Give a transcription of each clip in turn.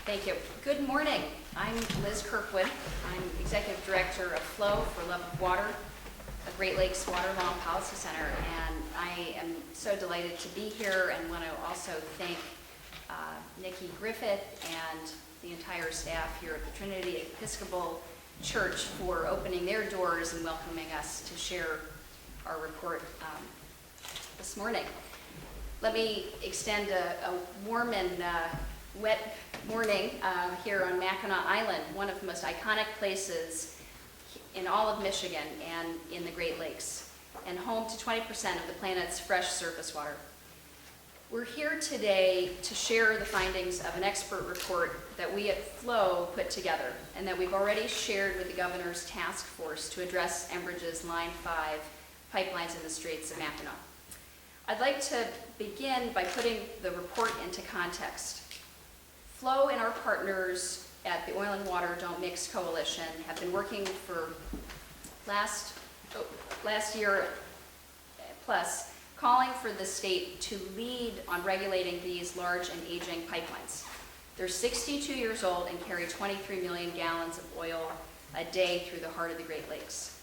Thank you. Good morning. I'm Liz Kirkwood. I'm Executive Director of Flow for Love of Water, a Great Lakes Water Law and Policy Center, and I am so delighted to be here and want to also thank Nikki Griffith and the entire staff here at the Trinity Episcopal Church for opening their doors and welcoming us to share our report this morning. Let me extend a warm and wet morning here on Mackinac Island, one of the most iconic places in all of Michigan and in the Great Lakes, and home to 20% of the planet's fresh surface water. We're here today to share the findings of an expert report that we at Flow put together and that we've already shared with the Governor's task force to address Enbridge's Line 5 pipelines in the Straits of Mackinac. I'd like to begin by putting the report into context. Flow and our partners at the Oil and Water Don't Mix Coalition have been working for last year plus, calling for the state to lead on regulating these large and aging pipelines. They're 62 years old and carry 23 million gallons of oil a day through the heart of the Great Lakes.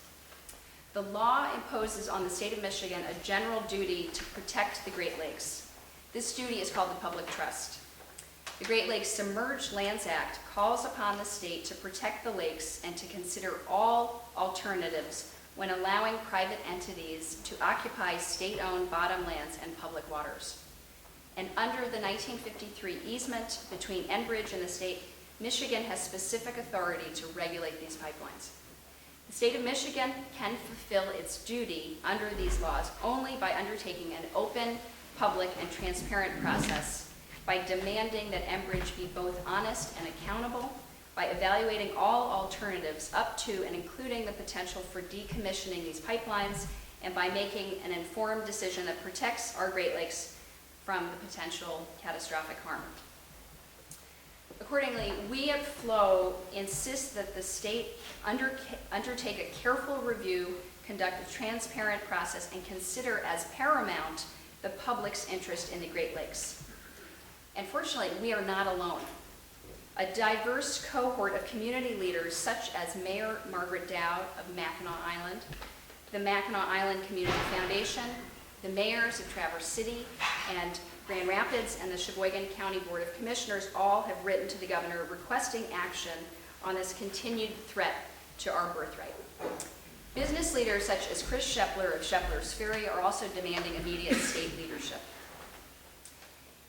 The law imposes on the state of Michigan a general duty to protect the Great Lakes. This duty is called the public trust. The Great Lakes Submerged Lands Act calls upon the state to protect the lakes and to consider all alternatives when allowing private entities to occupy state-owned bottomlands and public waters. And under the 1953 easement between Enbridge and the state, Michigan has specific authority to regulate these pipelines. The state of Michigan can fulfill its duty under these laws only by undertaking an open, public, and transparent process, by demanding that Enbridge be both honest and accountable, by evaluating all alternatives up to and including the potential for decommissioning these pipelines, and by making an informed decision that protects our Great Lakes from the potential catastrophic harm. Accordingly, we at Flow insist that the state undertake a careful review, conduct a transparent process, and consider as paramount the public's interest in the Great Lakes. And fortunately, we are not alone. A diverse cohort of community leaders, such as Mayor Margaret Dowd of Mackinac Island, the Mackinac Island Community Foundation, the mayors of Traverse City and Grand Rapids, and the Sheboygan County Board of Commissioners all have written to the governor requesting action on this continued threat to our birthright. Business leaders such as Chris Shepler of Shepler's Ferry are also demanding immediate state leadership.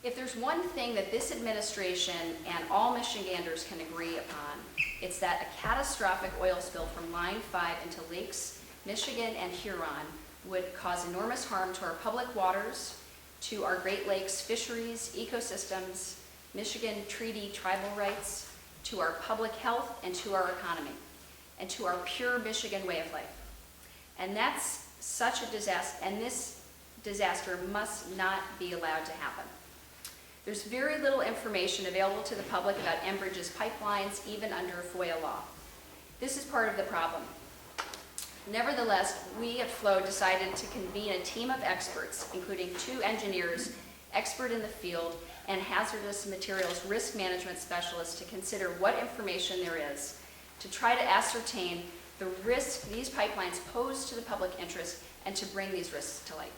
If there's one thing that this administration and all Michiganders can agree upon, it's that a catastrophic oil spill from Line 5 into Lakes Michigan and Huron would cause enormous harm to our public waters, to our Great Lakes fisheries, ecosystems, Michigan treaty tribal rights, to our public health, and to our economy, and to our pure Michigan way of life. And that's such a disaster, and this disaster must not be allowed to happen. There's very little information available to the public about Enbridge's pipelines, even under FOIA law. This is part of the problem. Nevertheless, we at Flow decided to convene a team of experts, including 2 engineers, expert in the field, and hazardous materials risk management specialists, to consider what information there is to try to ascertain the risk these pipelines pose to the public interest and to bring these risks to light.